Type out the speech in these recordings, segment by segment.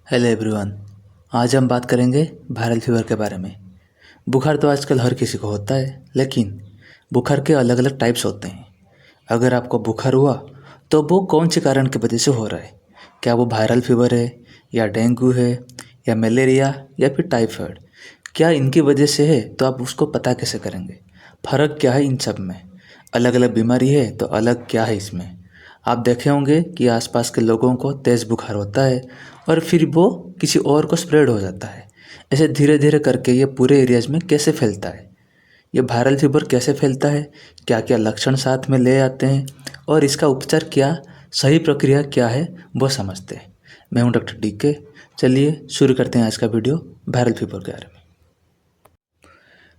Hello everyone. आज हम बात करेंगे वायरल फीवर के बारे में। बुखार तो आजकल हर किसी को होता है, लेकिन बुखार के अलग अलग टाइप्स होते हैं। अगर आपको बुखार हुआ तो वो कौन से कारण की वजह से हो रहा है? क्या वो वायरल फीवर है, या डेंगू है, या मलेरिया, या फिर टाइफाइड? क्या इनकी वजह से है तो आप उसको पता कैसे करेंगे? फ़र्क क्या है इन सब में? अलग अलग बीमारी है तो अलग क्या है इसमें? आप देखे होंगे कि आसपास के लोगों को तेज़ बुखार होता है और फिर वो किसी और को स्प्रेड हो जाता है। ऐसे धीरे धीरे करके ये पूरे एरियाज़ में कैसे फैलता है? ये वायरल फीवर कैसे फैलता है? क्या क्या लक्षण साथ में ले आते हैं और इसका उपचार क्या, सही प्रक्रिया क्या है, वो समझते हैं। मैं हूं डॉक्टर DK। चलिए शुरू करते हैं आज का वीडियो वायरल फीवर के बारे में।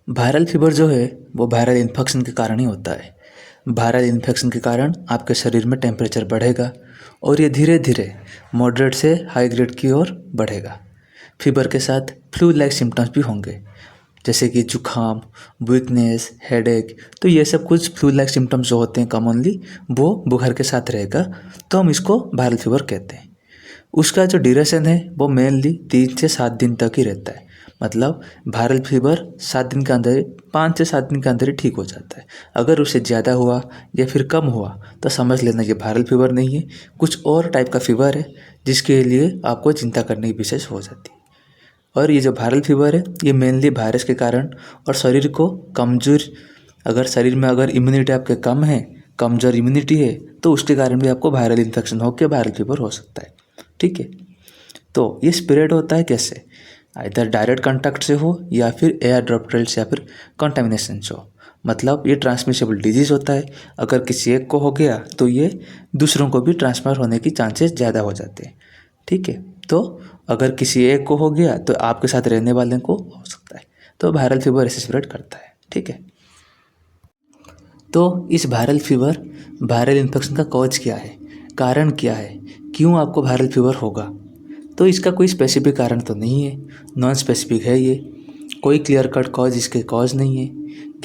वायरल फीवर जो है वो वायरल इन्फेक्शन के कारण ही होता है। वायरल इन्फेक्शन के कारण आपके शरीर में टेम्परेचर बढ़ेगा और ये धीरे धीरे मॉडरेट से हाई ग्रेड की ओर बढ़ेगा। फीवर के साथ फ्लू लाइक सिम्टम्स भी होंगे, जैसे कि जुखाम, वीकनेस, हेडेक। तो ये सब कुछ फ्लू लाइक सिम्टम्स जो होते हैं कॉमनली, वो बुखार के साथ रहेगा, तो हम इसको वायरल फीवर कहते हैं। उसका जो ड्यूरेशन है वो मेनली 3 से 7 दिन तक ही रहता है। मतलब वायरल फीवर 7 दिन के अंदर, 5 से 7 दिन के अंदर ही ठीक हो जाता है। अगर उससे ज़्यादा हुआ या फिर कम हुआ तो समझ लेना ये वायरल फीवर नहीं है, कुछ और टाइप का फीवर है, जिसके लिए आपको चिंता करने की विशेष हो जाती है। और ये जो वायरल फीवर है ये मेनली वायरस के कारण और शरीर को कमज़ोर, अगर शरीर में अगर इम्यूनिटी आपके कम है, कमज़ोर इम्यूनिटी है, तो उसके कारण भी आपको वायरल इन्फेक्शन होकर वायरल फीवर हो सकता है। ठीक है, तो ये स्प्रेड होता है कैसे? इधर डायरेक्ट कांटेक्ट से हो या फिर एयर ड्रॉपलेट्स या फिर कंटामिनेशन से हो। मतलब ये ट्रांसमिसेबल डिजीज़ होता है। अगर किसी एक को हो गया तो ये दूसरों को भी ट्रांसफर होने की चांसेस ज़्यादा हो जाते हैं। ठीक है, तो अगर किसी एक को हो गया तो आपके साथ रहने वाले को हो सकता है। तो वायरल फीवर ऐसे स्प्रेड करता है। ठीक है, तो इस वायरल फीवर, वायरल इन्फेक्शन का कॉज क्या है, कारण क्या है, क्यों आपको वायरल फीवर होगा? तो इसका कोई स्पेसिफिक कारण तो नहीं है, नॉन स्पेसिफिक है ये। कोई क्लियर कट कॉज इसके कॉज नहीं है।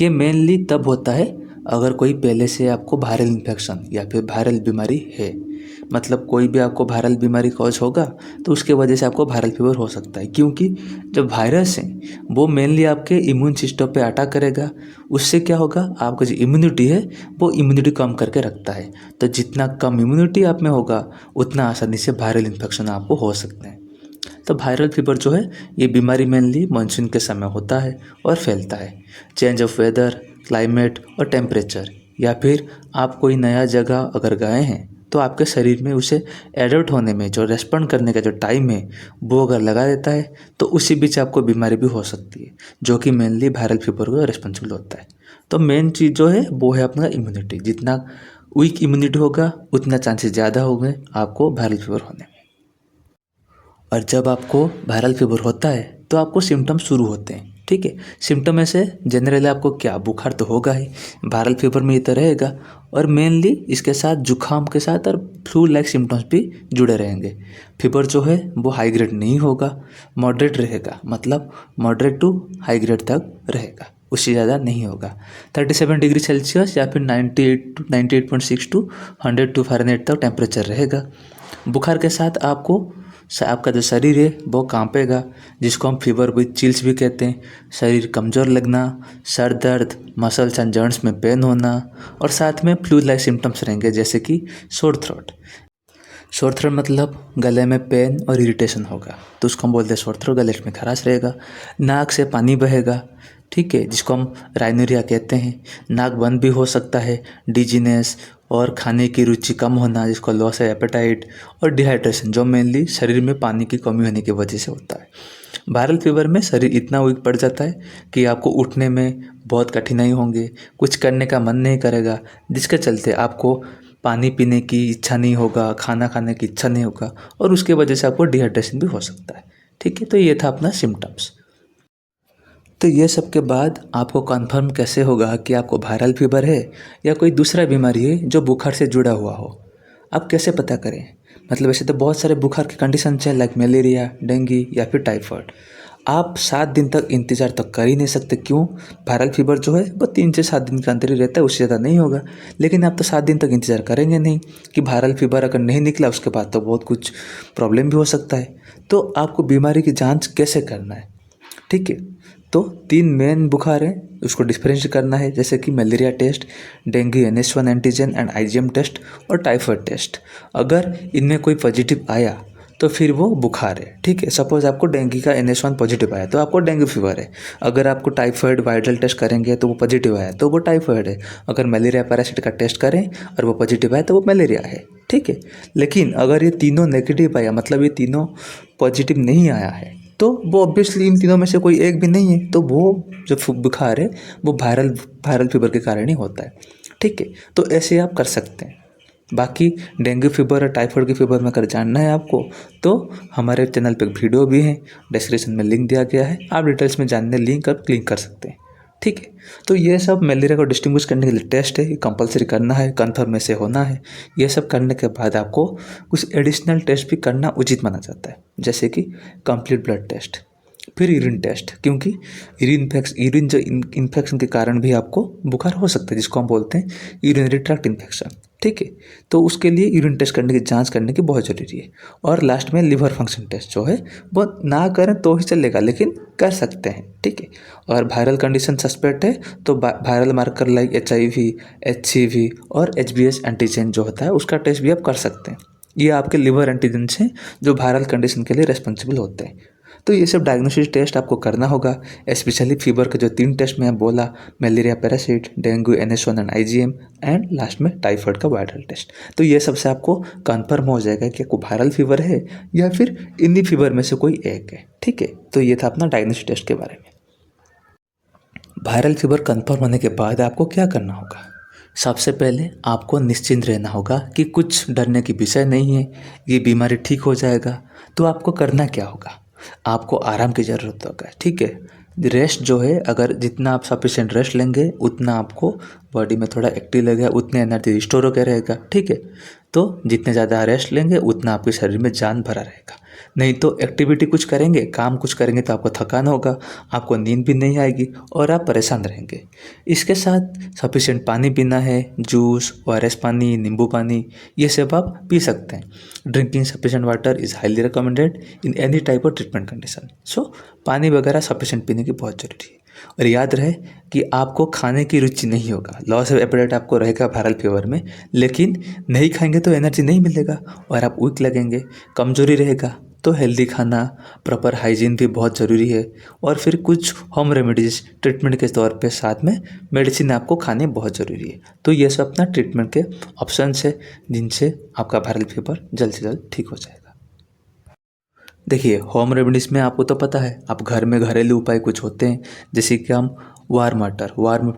ये मेनली तब होता है अगर कोई पहले से आपको वायरल इन्फेक्शन या फिर वायरल बीमारी है। मतलब कोई भी आपको वायरल बीमारी कॉज होगा तो उसके वजह से आपको वायरल फीवर हो सकता है, क्योंकि जब वायरस है वो मेनली आपके इम्यून सिस्टम पे अटैक करेगा। उससे क्या होगा, आपका जो इम्यूनिटी है वो इम्यूनिटी कम करके रखता है। तो जितना कम इम्यूनिटी आप में होगा उतना आसानी से वायरल इन्फेक्शन आपको हो सकते हैं। तो वायरल फीवर जो है ये बीमारी मेनली मानसून के समय होता है और फैलता है। चेंज ऑफ वेदर, क्लाइमेट और टेम्परेचर, या फिर आप कोई नया जगह अगर गए हैं तो आपके शरीर में उसे एडप्ट होने में जो रेस्पॉन्ड करने का जो टाइम है वो अगर लगा देता है तो उसी बीच आपको बीमारी भी हो सकती है, जो कि मेनली वायरल फीवर को रिस्पॉन्सिबल होता है। तो मेन चीज़ जो है वो है अपना इम्यूनिटी। जितना वीक इम्यूनिटी होगा उतना चांसेस ज़्यादा होंगे आपको वायरल फीवर होने में। और जब आपको वायरल फीवर होता है तो आपको सिम्टम्स शुरू होते हैं। ठीक है, सिम्टम ऐसे जनरली आपको क्या, बुखार तो होगा ही, वायरल फीवर में ये तो रहेगा, और मेनली इसके साथ जुखाम के साथ और फ्लू लाइक सिम्टम्स भी जुड़े रहेंगे। फीवर जो है वो हाई ग्रेड नहीं होगा, मॉडरेट रहेगा। मतलब मॉडरेट टू हाई ग्रेड तक रहेगा, उससे ज़्यादा नहीं होगा। 37 डिग्री सेल्सियस या फिर 98 टू 98.6 टू 102 फ़ारेनहाइट तक टेम्परेचर रहेगा। बुखार के साथ आपका जो शरीर है वो कांपेगा, जिसको हम फीवर विद चिल्स भी कहते हैं। शरीर कमज़ोर लगना, सर दर्द, मसल्स एंड जॉइंट्स में पेन होना, और साथ में फ्लू लाइक सिम्टम्स रहेंगे, जैसे कि सोर थ्रोट। सोर थ्रोट मतलब गले में पेन और इरिटेशन होगा, तो उसको हम बोलते हैं सोर थ्रोट। गले में खराश रहेगा, नाक से पानी बहेगा, ठीक है, जिसको हम राइनोरिया कहते हैं। नाक बंद भी हो सकता है, डिजीनेस और खाने की रुचि कम होना, जिसको लॉस है एपेटाइट, और डिहाइड्रेशन, जो मेनली शरीर में पानी की कमी होने की वजह से होता है। वायरल फीवर में शरीर इतना वीक पड़ जाता है कि आपको उठने में बहुत कठिनाई होंगे, कुछ करने का मन नहीं करेगा, जिसके चलते आपको पानी पीने की इच्छा नहीं होगा, खाना खाने की इच्छा नहीं होगा, और उसके वजह से आपको डिहाइड्रेशन भी हो सकता है। ठीक है, तो ये था अपना सिम्टम्स। तो ये सब के बाद आपको कंफर्म कैसे होगा कि आपको वायरल फीवर है या कोई दूसरा बीमारी है जो बुखार से जुड़ा हुआ हो? आप कैसे पता करें? मतलब ऐसे तो बहुत सारे बुखार की कंडीशन है, लाइक मलेरिया, डेंगू या फिर टाइफाइड। आप 7 दिन तक इंतज़ार तक कर ही नहीं सकते। क्यों? वायरल फीवर जो है वो 3 से 7 दिन के अंदर ही रहता है, उससे ज़्यादा नहीं होगा। लेकिन आप तो 7 दिन तक इंतज़ार करेंगे नहीं कि वायरल फीवर अगर नहीं निकला उसके बाद तो बहुत कुछ प्रॉब्लम भी हो सकता है। तो आपको बीमारी की जाँच कैसे करना है, ठीक है? तो 3 मेन बुखार हैं, उसको डिफरेंशिएट करना है, जैसे कि malaria test, dengue NH1 antigen and IgM test और टाइफाइड टेस्ट। अगर इनमें कोई पॉजिटिव आया तो फिर वो बुखार है, ठीक है। सपोज आपको डेंगू का NH1 पॉजिटिव आया तो आपको डेंगू फीवर है। अगर आपको टाइफाइड वायरल टेस्ट करेंगे तो वो पॉजिटिव आया तो वो टाइफाइड है। अगर मलेरिया पैरासिट का टेस्ट करें और वो पॉजिटिव आया तो वो मलेरिया है, ठीक है। लेकिन अगर ये तीनों नेगेटिव आया, मतलब ये तीनों पॉजिटिव नहीं आया है, तो वो ऑब्वियसली इन तीनों में से कोई एक भी नहीं है, तो वो जो बुखार है वो वायरल फीवर के कारण ही होता है, ठीक है। तो ऐसे आप कर सकते हैं। बाकी डेंगू फीवर और टाइफाइड की फीवर में अगर जानना है आपको तो हमारे चैनल पे एक वीडियो भी है, डिस्क्रिप्शन में लिंक दिया गया है, आप डिटेल्स में जानने लिंक और क्लिक कर सकते हैं, ठीक है। तो ये सब मलेरिया को डिस्टिंग्विश करने के लिए टेस्ट है, कंपलसरी करना है, कन्फर्म में से होना है। ये सब करने के बाद आपको कुछ एडिशनल टेस्ट भी करना उचित माना जाता है, जैसे कि कंप्लीट ब्लड टेस्ट, फिर यूरिन टेस्ट, क्योंकि यूरिन जो इन्फेक्शन के कारण भी आपको बुखार हो सकता है, जिसको हम बोलते हैं यूरिनरी ट्रैक्ट इन्फेक्शन, ठीक है। तो उसके लिए यूरिन टेस्ट करने की जांच करने की बहुत ज़रूरी है। और लास्ट में लिवर फंक्शन टेस्ट जो है वो ना करें तो ही चलेगा, लेकिन कर सकते हैं, ठीक है। और वायरल कंडीशन सस्पेक्ट है तो viral marker like HIV, HCV और HBS एंटीजन जो होता है उसका टेस्ट भी आप कर सकते हैं। ये आपके लिवर एंटीजेंस हैं जो वायरल कंडीशन के लिए रेस्पॉन्सिबल होते हैं। तो ये सब डायग्नोस्टिक टेस्ट आपको करना होगा, स्पेशली फीवर के जो 3 टेस्ट मैं बोला, malaria parasite, dengue NH1 and IgM and last में टाइफाइड का वायरल टेस्ट। तो ये सबसे आपको कन्फर्म हो जाएगा कि आपको वायरल फीवर है या फिर इन्हीं फीवर में से कोई एक है, ठीक है। तो ये था अपना डायग्नोस्टिक टेस्ट के बारे में। वायरल फीवर कन्फर्म होने के बाद आपको क्या करना होगा? सबसे पहले आपको निश्चिंत रहना होगा कि कुछ डरने की विषय नहीं है, ये बीमारी ठीक हो जाएगा। तो आपको करना क्या होगा? आपको आराम की ज़रूरत होगा, ठीक है। रेस्ट जो है, अगर जितना आप सफिशिएंट रेस्ट लेंगे उतना आपको बॉडी में थोड़ा एक्टिव लगेगा, उतने एनर्जी रिस्टोर होकर रहेगा, ठीक है। तो जितने ज़्यादा रेस्ट लेंगे उतना आपके शरीर में जान भरा रहेगा। नहीं तो एक्टिविटी कुछ करेंगे, काम कुछ करेंगे तो आपको थकान होगा, आपको नींद भी नहीं आएगी और आप परेशान रहेंगे। इसके साथ सफिशिएंट पानी पीना है, जूस, ORS पानी, नींबू पानी, ये सब आप पी सकते हैं। Drinking sufficient water is highly recommended in any type of treatment condition. So पानी वगैरह सफिशिएंट पीने की बहुत ज़रूरी है। और याद रहे कि आपको खाने की रुचि नहीं होगा, लॉस ऑफ एपेटाइट आपको रहेगा वायरल फीवर में, लेकिन नहीं खाएंगे तो एनर्जी नहीं मिलेगा और आप वीक लगेंगे, कमजोरी रहेगा। तो हेल्दी खाना, प्रॉपर हाइजीन भी बहुत ज़रूरी है। और फिर कुछ होम रेमेडीज ट्रीटमेंट के तौर पे साथ में मेडिसिन आपको खाने बहुत ज़रूरी है। तो ये सब अपना ट्रीटमेंट के ऑप्शंस है जिनसे आपका वायरल फीवर जल्द से जल्द ठीक हो जाएगा। देखिए, होम रेमेडीज़ में आपको तो पता है, आप घर में घरेलू उपाय कुछ होते हैं, जैसे कि हम वार्म वाटर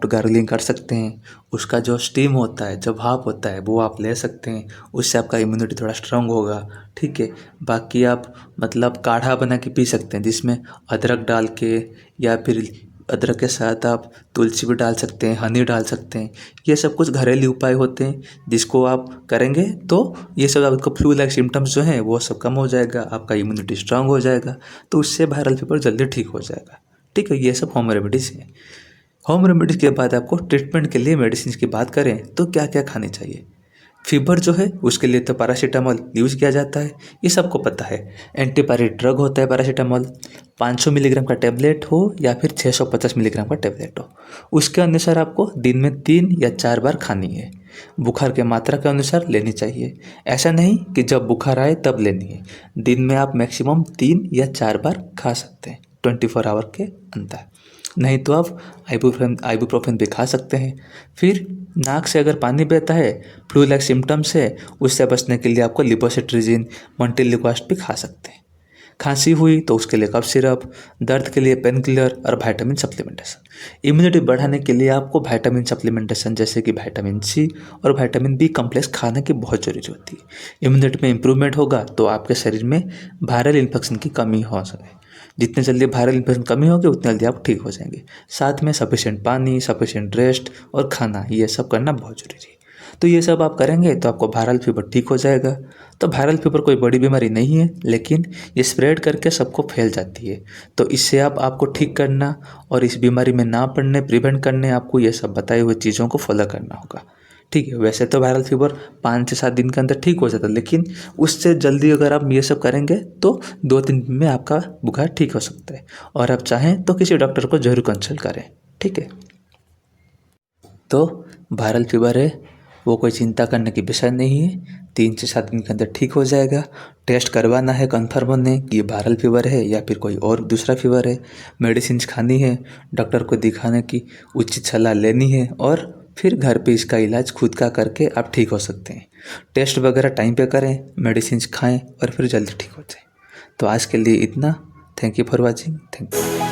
गार्गलिंग कर सकते हैं। उसका जो स्टीम होता है, जो भाप होता है, वो आप ले सकते हैं, उससे आपका इम्यूनिटी थोड़ा स्ट्रांग होगा, ठीक है। बाकी आप मतलब काढ़ा बना के पी सकते हैं, जिसमें अदरक डाल के, या फिर अदरक के साथ आप तुलसी भी डाल सकते हैं, हनी डाल सकते हैं। ये सब कुछ घरेलू उपाय होते हैं जिसको आप करेंगे तो ये सब आपको फ्लू लाइक सिम्टम्स जो हैं वो सब कम हो जाएगा, आपका इम्यूनिटी स्ट्रांग हो जाएगा, तो उससे वायरल फीवर जल्दी ठीक हो जाएगा, ठीक है। ये सब होम रेमेडीज़ हैं। होम रेमेडीज़ के बाद आपको ट्रीटमेंट के लिए मेडिसिन की बात करें तो क्या क्या खानी चाहिए? फीवर जो है उसके लिए तो पैरासीटामोल यूज़ किया जाता है, ये सबको पता है। एंटीपायरेटिक ड्रग होता है पैरासीटामोल, 500 मिलीग्राम का टेबलेट हो या फिर 650 मिलीग्राम का टेबलेट हो, उसके अनुसार आपको दिन में 3 या 4 बार खानी है। बुखार के मात्रा के अनुसार लेनी चाहिए, ऐसा नहीं कि जब बुखार आए तब लेनी है। दिन में आप मैक्सिमम 3 या 4 बार खा सकते हैं 24 आवर के अंदर। नहीं तो आप आइबुप्रोफेन भी खा सकते हैं। फिर नाक से अगर पानी बहता है, फ्लू लाइक सिम्टम्स है, उससे बचने के लिए आपको लिपोसिट्रिजिन, मल्टीलिक्वास्ट भी खा सकते हैं। खांसी हुई तो उसके लिए कफ सिरप, दर्द के लिए पेन किलर और विटामिन सप्लीमेंटेशन। इम्यूनिटी बढ़ाने के लिए आपको विटामिन सप्लीमेंटेशन जैसे कि विटामिन C और विटामिन B कम्प्लेक्स खाने की बहुत ज़रूरी होती है। इम्यूनिटी में इम्प्रूवमेंट होगा तो आपके शरीर में वायरल इन्फेक्शन की कमी हो सके। जितने जल्दी वायरल इन्फेक्शन कमी होगी उतने जल्दी आप ठीक हो जाएंगे। साथ में सफिशिएंट पानी, सफिशिएंट रेस्ट और खाना, ये सब करना बहुत ज़रूरी है। तो ये सब आप करेंगे तो आपको वायरल फीवर ठीक हो जाएगा। तो वायरल फीवर कोई बड़ी बीमारी नहीं है, लेकिन ये स्प्रेड करके सबको फैल जाती है। तो इससे आपको ठीक करना और इस बीमारी में ना पड़ने प्रिवेंट करने आपको ये सब बताए हुए चीज़ों को फॉलो करना होगा। ठीक है, वैसे तो वायरल फीवर 5 से 7 दिन के अंदर ठीक हो जाता है, लेकिन उससे जल्दी अगर आप ये सब करेंगे तो 2-3 दिन में आपका बुखार ठीक हो सकता है। और आप चाहें तो किसी डॉक्टर को ज़रूर कंसल्ट करें। ठीक है, तो वायरल फीवर है वो कोई चिंता करने की विषय नहीं है। 3 से 7 दिन के अंदर ठीक हो जाएगा। टेस्ट करवाना है कंफर्म होने कि ये वायरल फीवर है या फिर कोई और दूसरा फीवर है। मेडिसिन खानी है, डॉक्टर को दिखाने की उचित सलाह लेनी है और फिर घर पे इसका इलाज खुद का करके आप ठीक हो सकते हैं। टेस्ट वगैरह टाइम पे करें, मेडिसिन खाएं और फिर जल्दी ठीक हो जाए। तो आज के लिए इतना। Thank you for watching. Thank you.